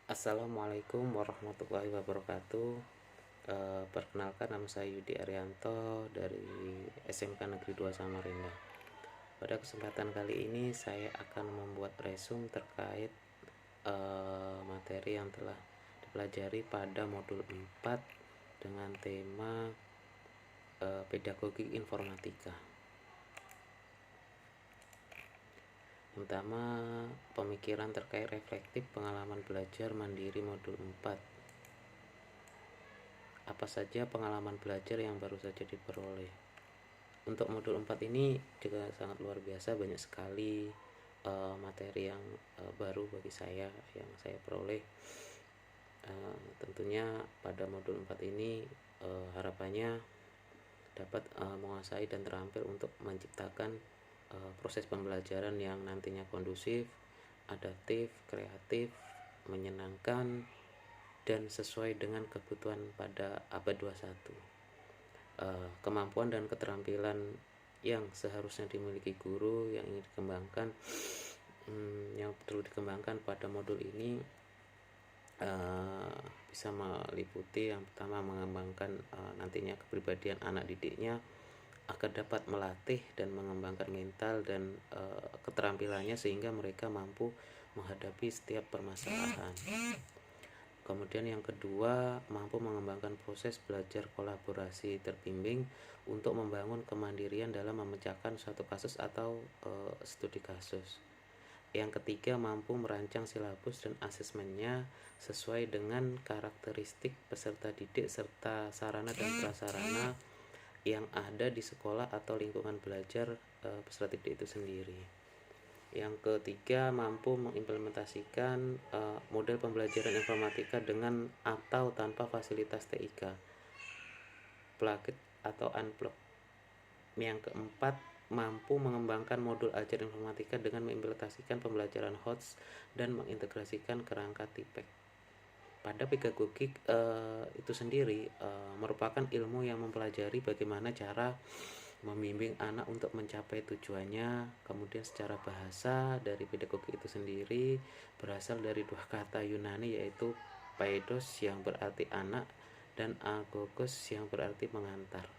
Assalamualaikum warahmatullahi wabarakatuh. Perkenalkan, nama saya Yudi Arianto dari SMK Negeri 2 Samarinda. Pada kesempatan kali ini saya akan membuat resume terkait materi yang telah dipelajari pada modul 4 dengan tema pedagogi informatika. Pertama, pemikiran terkait reflektif pengalaman belajar mandiri modul 4. Apa saja pengalaman belajar yang baru saja diperoleh? Untuk modul 4 ini juga sangat luar biasa, banyak sekali materi yang baru bagi saya yang saya peroleh. Tentunya pada modul 4 ini harapannya dapat menguasai dan terampil untuk menciptakan proses pembelajaran yang nantinya kondusif, adaptif, kreatif, menyenangkan, dan sesuai dengan kebutuhan pada abad 21. Kemampuan dan keterampilan yang seharusnya dimiliki guru yang ingin dikembangkan, yang perlu dikembangkan pada modul ini bisa meliputi yang pertama, mengembangkan nantinya kepribadian anak didiknya agar dapat melatih dan mengembangkan mental dan keterampilannya sehingga mereka mampu menghadapi setiap permasalahan. Kemudian yang kedua, mampu mengembangkan proses belajar kolaborasi terbimbing untuk membangun kemandirian dalam memecahkan suatu kasus atau studi kasus. Yang ketiga, mampu merancang silabus dan asesmennya sesuai dengan karakteristik peserta didik serta sarana dan prasarana yang ada di sekolah atau lingkungan belajar peserta didik itu sendiri. Yang ketiga, mampu mengimplementasikan model pembelajaran informatika dengan atau tanpa fasilitas TIK, plugin atau unplug. Yang keempat, mampu mengembangkan modul ajar informatika dengan mengimplementasikan pembelajaran HOTS dan mengintegrasikan kerangka TIPEK. Pada pedagogik itu sendiri merupakan ilmu yang mempelajari bagaimana cara membimbing anak untuk mencapai tujuannya. Kemudian secara bahasa, dari pedagogik itu sendiri berasal dari dua kata Yunani, yaitu paidos yang berarti anak dan agogos yang berarti mengantar,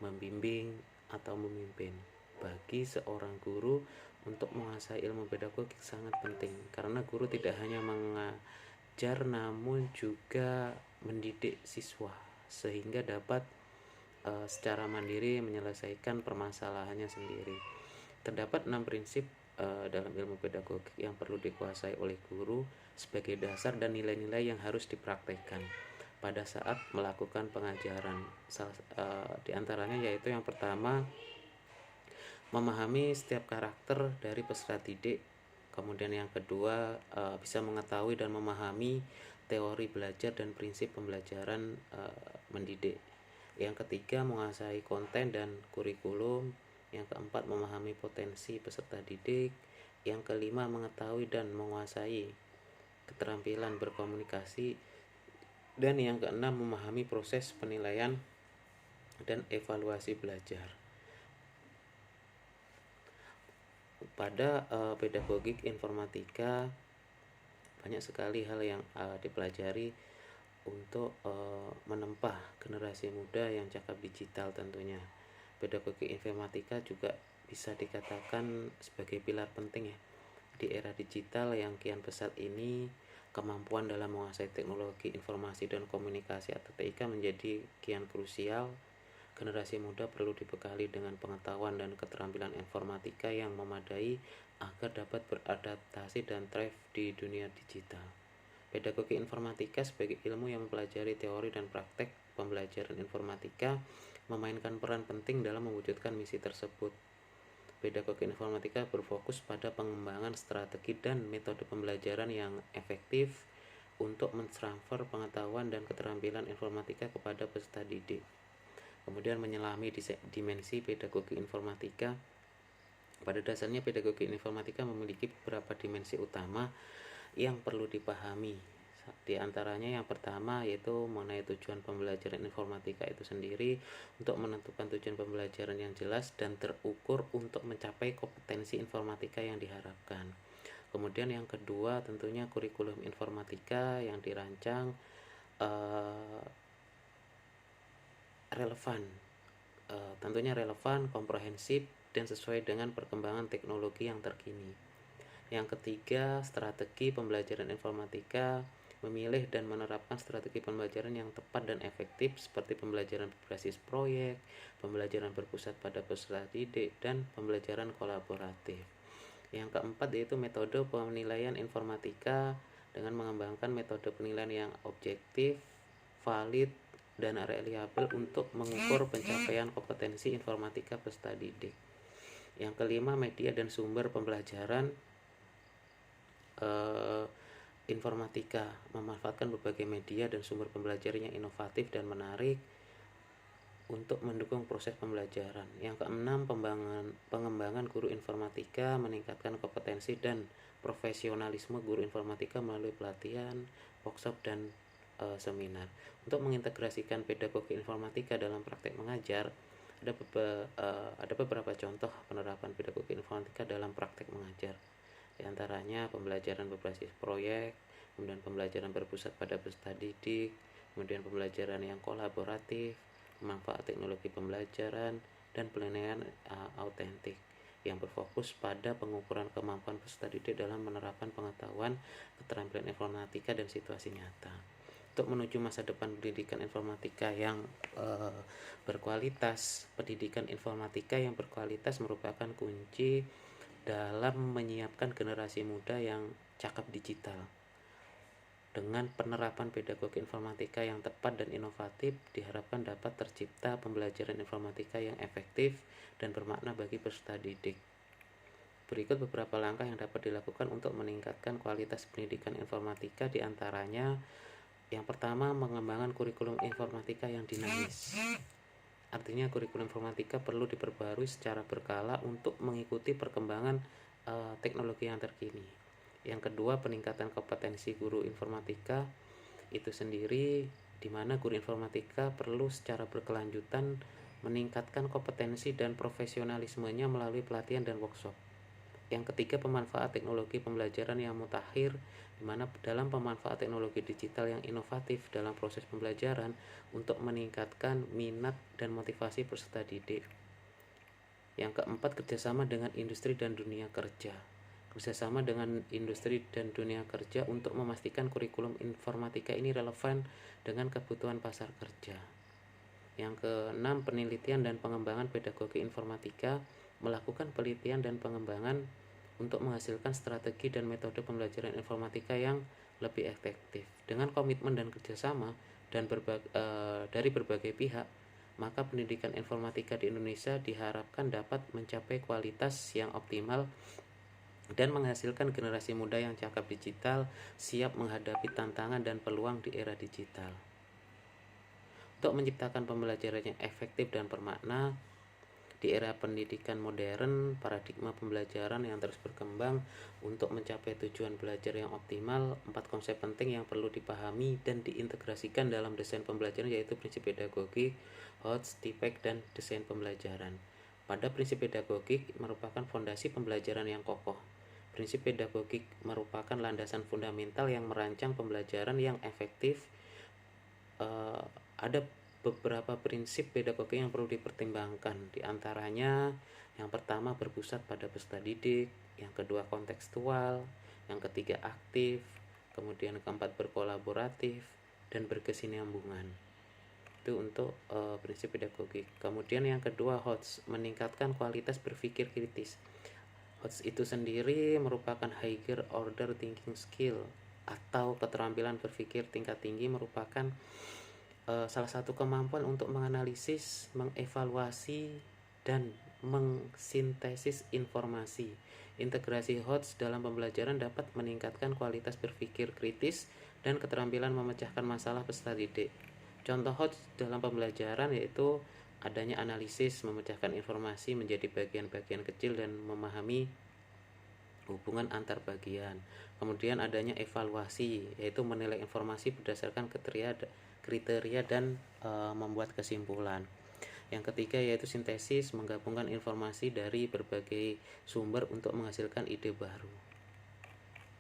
membimbing atau memimpin. Bagi seorang guru, untuk menguasai ilmu pedagogik sangat penting karena guru tidak hanya mengajar namun juga mendidik siswa sehingga dapat secara mandiri menyelesaikan permasalahannya sendiri. Terdapat 6 prinsip dalam ilmu pedagogik yang perlu dikuasai oleh guru sebagai dasar dan nilai-nilai yang harus dipraktekkan pada saat melakukan pengajaran. Di antaranya yaitu yang pertama, memahami setiap karakter dari peserta didik. Kemudian yang kedua, bisa mengetahui dan memahami teori belajar dan prinsip pembelajaran mendidik. Yang ketiga, menguasai konten dan kurikulum. Yang keempat, memahami potensi peserta didik. Yang kelima, mengetahui dan menguasai keterampilan berkomunikasi. Dan yang keenam, memahami proses penilaian dan evaluasi belajar. Pada pedagogik informatika banyak sekali hal yang dipelajari untuk menempa generasi muda yang cakap digital tentunya. Pedagogik informatika juga bisa dikatakan sebagai pilar penting ya di era digital yang kian pesat ini. Kemampuan dalam menguasai teknologi informasi dan komunikasi atau TIK menjadi kian krusial. Generasi muda perlu dibekali dengan pengetahuan dan keterampilan informatika yang memadai agar dapat beradaptasi dan thrive di dunia digital. Pedagogi informatika sebagai ilmu yang mempelajari teori dan praktek pembelajaran informatika memainkan peran penting dalam mewujudkan misi tersebut. Pedagogi informatika berfokus pada pengembangan strategi dan metode pembelajaran yang efektif untuk mentransfer pengetahuan dan keterampilan informatika kepada peserta didik. Kemudian menyelami dimensi pedagogi informatika. Pada dasarnya pedagogi informatika memiliki beberapa dimensi utama yang perlu dipahami. Di antaranya yang pertama yaitu mengenai tujuan pembelajaran informatika itu sendiri, untuk menentukan tujuan pembelajaran yang jelas dan terukur untuk mencapai kompetensi informatika yang diharapkan. Kemudian yang kedua tentunya kurikulum informatika yang dirancang relevan, tentunya relevan, komprehensif, dan sesuai dengan perkembangan teknologi yang terkini. Yang ketiga, strategi pembelajaran informatika, memilih dan menerapkan strategi pembelajaran yang tepat dan efektif seperti pembelajaran berbasis proyek, pembelajaran berpusat pada peserta didik, dan pembelajaran kolaboratif. Yang keempat yaitu metode penilaian informatika dengan mengembangkan metode penilaian yang objektif, valid, dan reliabel untuk mengukur pencapaian kompetensi informatika peserta didik. Yang kelima, media dan sumber pembelajaran informatika, memanfaatkan berbagai media dan sumber pembelajaran yang inovatif dan menarik untuk mendukung proses pembelajaran. Yang keenam, pengembangan guru informatika, meningkatkan kompetensi dan profesionalisme guru informatika melalui pelatihan, workshop, dan seminar. Untuk mengintegrasikan pedagogi informatika dalam praktek mengajar, ada beberapa contoh penerapan pedagogi informatika dalam praktek mengajar. Di antaranya pembelajaran berbasis proyek, kemudian pembelajaran berpusat pada peserta didik, kemudian pembelajaran yang kolaboratif, manfaat teknologi pembelajaran, dan penilaian autentik yang berfokus pada pengukuran kemampuan peserta didik dalam menerapkan pengetahuan, keterampilan informatika, dan situasi nyata. Untuk menuju masa depan pendidikan informatika yang berkualitas, pendidikan informatika yang berkualitas merupakan kunci dalam menyiapkan generasi muda yang cakap digital. Dengan penerapan pedagogi informatika yang tepat dan inovatif, diharapkan dapat tercipta pembelajaran informatika yang efektif dan bermakna bagi peserta didik. Berikut beberapa langkah yang dapat dilakukan untuk meningkatkan kualitas pendidikan informatika, di antaranya yang pertama, mengembangkan kurikulum informatika yang dinamis. Artinya kurikulum informatika perlu diperbarui secara berkala untuk mengikuti perkembangan teknologi yang terkini. Yang kedua, peningkatan kompetensi guru informatika itu sendiri, di mana guru informatika perlu secara berkelanjutan meningkatkan kompetensi dan profesionalismenya melalui pelatihan dan workshop. Yang ketiga, pemanfaat teknologi pembelajaran yang mutakhir, di mana dalam pemanfaat teknologi digital yang inovatif dalam proses pembelajaran untuk meningkatkan minat dan motivasi peserta didik. Yang keempat, kerjasama dengan industri dan dunia kerja. Kerjasama dengan industri dan dunia kerja untuk memastikan kurikulum informatika ini relevan dengan kebutuhan pasar kerja. Yang keenam, penelitian dan pengembangan pedagogi informatika, melakukan penelitian dan pengembangan untuk menghasilkan strategi dan metode pembelajaran informatika yang lebih efektif. Dengan komitmen dan kerjasama dari berbagai pihak, maka pendidikan informatika di Indonesia diharapkan dapat mencapai kualitas yang optimal dan menghasilkan generasi muda yang cakap digital, siap menghadapi tantangan dan peluang di era digital. Untuk menciptakan pembelajaran yang efektif dan bermakna di era pendidikan modern, paradigma pembelajaran yang terus berkembang, untuk mencapai tujuan belajar yang optimal, 4 konsep penting yang perlu dipahami dan diintegrasikan dalam desain pembelajaran yaitu prinsip pedagogik, HOTS, TPEC, dan desain pembelajaran. Pada prinsip pedagogik merupakan fondasi pembelajaran yang kokoh. Prinsip pedagogik merupakan landasan fundamental yang merancang pembelajaran yang efektif. Ada beberapa prinsip pedagogi yang perlu dipertimbangkan, di antaranya yang pertama berpusat pada peserta didik, yang kedua kontekstual, yang ketiga aktif, kemudian keempat berkolaboratif, dan berkesinambungan. Itu untuk prinsip pedagogik. Kemudian yang kedua, HOTS, meningkatkan kualitas berpikir kritis. HOTS itu sendiri merupakan higher order thinking skill atau keterampilan berpikir tingkat tinggi, merupakan salah satu kemampuan untuk menganalisis, mengevaluasi, dan mengsintesis informasi. Integrasi HOTS dalam pembelajaran dapat meningkatkan kualitas berpikir kritis dan keterampilan memecahkan masalah peserta didik. Contoh HOTS dalam pembelajaran yaitu adanya analisis, memecahkan informasi menjadi bagian-bagian kecil dan memahami hubungan antar bagian. Kemudian adanya evaluasi, yaitu menilai informasi berdasarkan kriteria dan membuat kesimpulan. Yang ketiga yaitu sintesis, menggabungkan informasi dari berbagai sumber untuk menghasilkan ide baru.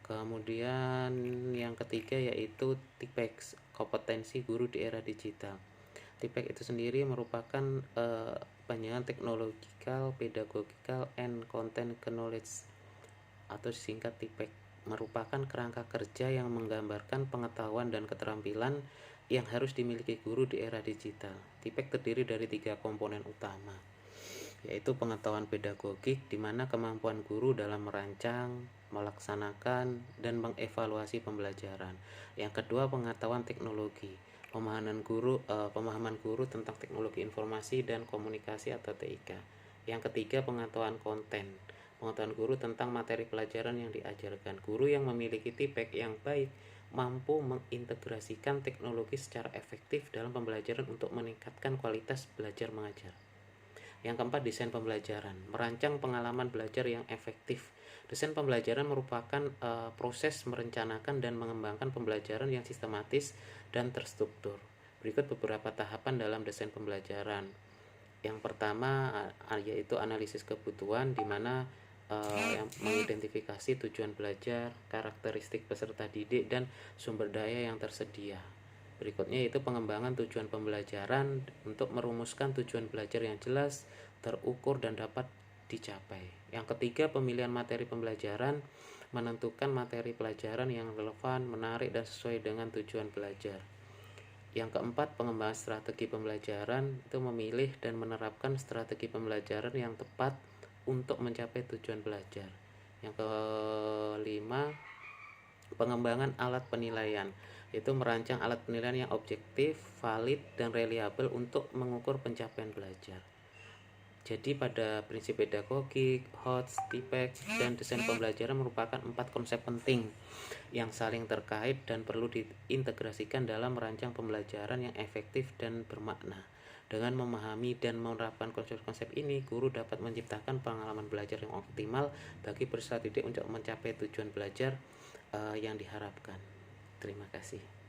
Kemudian yang ketiga yaitu TIPEX, kompetensi guru di era digital. TIPEX itu sendiri merupakan panjangan Technological, Pedagogical, and Content Knowledge atau singkat TIPEX, merupakan kerangka kerja yang menggambarkan pengetahuan dan keterampilan yang harus dimiliki guru di era digital. TIPEX terdiri dari 3 komponen utama, yaitu pengetahuan pedagogik, di mana kemampuan guru dalam merancang, melaksanakan, dan mengevaluasi pembelajaran. Yang kedua, pengetahuan teknologi, pemahaman guru tentang teknologi informasi dan komunikasi atau TIK. Yang ketiga, pengetahuan konten, pengetahuan guru tentang materi pelajaran yang diajarkan. Guru yang memiliki TIPEX yang baik mampu mengintegrasikan teknologi secara efektif dalam pembelajaran untuk meningkatkan kualitas belajar mengajar. Yang keempat, desain pembelajaran, merancang pengalaman belajar yang efektif. Desain pembelajaran merupakan proses merencanakan dan mengembangkan pembelajaran yang sistematis dan terstruktur. Berikut beberapa tahapan dalam desain pembelajaran. Yang pertama yaitu analisis kebutuhan, di mana yang mengidentifikasi tujuan belajar, karakteristik peserta didik, dan sumber daya yang tersedia. Berikutnya yaitu pengembangan tujuan pembelajaran untuk merumuskan tujuan belajar yang jelas, terukur, dan dapat dicapai. Yang ketiga, pemilihan materi pembelajaran, menentukan materi pelajaran yang relevan, menarik, dan sesuai dengan tujuan belajar. Yang keempat, pengembangan strategi pembelajaran, itu memilih dan menerapkan strategi pembelajaran yang tepat untuk mencapai tujuan belajar. Yang kelima, pengembangan alat penilaian, yaitu merancang alat penilaian yang objektif, valid, dan reliable untuk mengukur pencapaian belajar. Jadi pada prinsip pedagogik, HOTS, TIPEX, dan desain pembelajaran merupakan 4 konsep penting yang saling terkait dan perlu diintegrasikan dalam merancang pembelajaran yang efektif dan bermakna. Dengan memahami dan menerapkan konsep-konsep ini, guru dapat menciptakan pengalaman belajar yang optimal bagi peserta didik untuk mencapai tujuan belajar yang diharapkan. Terima kasih.